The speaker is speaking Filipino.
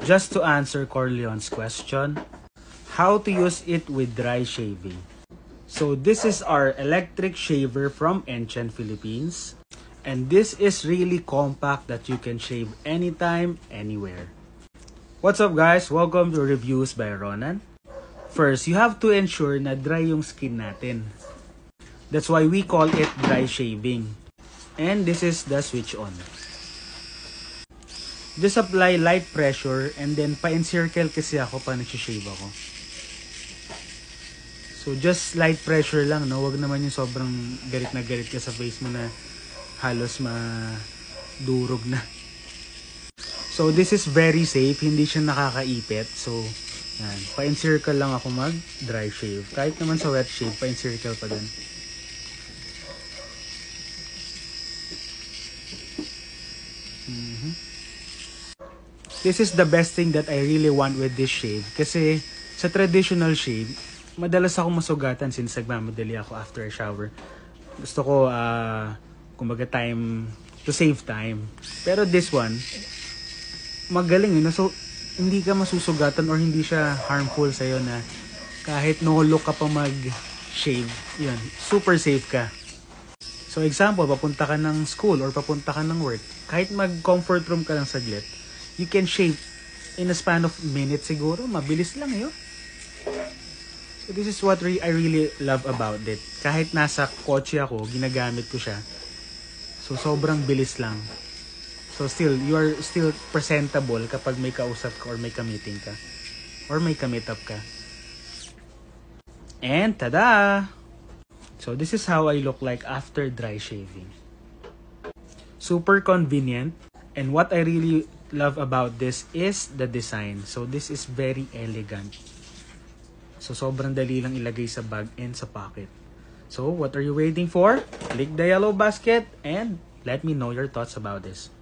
just to answer Corleone's question, how to use it with dry shaving. So this is our electric shaver from Enchen Philippines. And this is really compact that you can shave anytime, anywhere. What's up guys? Welcome to Reviews by Ronan. First, you have to ensure na dry yung skin natin. That's why we call it dry shaving. And this is the switch on. Just apply light pressure and then pa-encircle kasi ako pa nagsishave ako. So just light pressure lang, no? Wag naman yung sobrang garit na garit ka sa face mo na halos madurog na. So this is very safe, hindi siya nakakaipit. So yan, pa-encircle lang ako mag dry shave. Kahit naman sa wet shave, pa-encircle pa din. This is the best thing that I really want with this shave. Kasi sa traditional shave, madalas ako masugatan since nagmamadali ako after a shower. Gusto ko, kumbaga to save time. Pero this one, magaling yun. So, hindi ka masusugatan or hindi siya harmful sa'yo na kahit no look ka pa mag-shave, yun, super safe ka. So, example, papunta ka ng school or papunta ka ng work, kahit mag-comfort room ka lang saglit, you can shave in a span of minutes siguro. Mabilis lang yun. So this is what I really love about it. Kahit nasa kotse ako, ginagamit ko siya. So sobrang bilis lang. So still, you are still presentable kapag may kausap ka or may ka-meeting ka. Or may ka-meet up ka. And tada! So this is how I look like after dry shaving. Super convenient. And what I really love about this is the design. So this is very elegant. So sobrang dali lang ilagay sa bag and sa pocket. So what are you waiting for? Click the yellow basket and let me know your thoughts about this.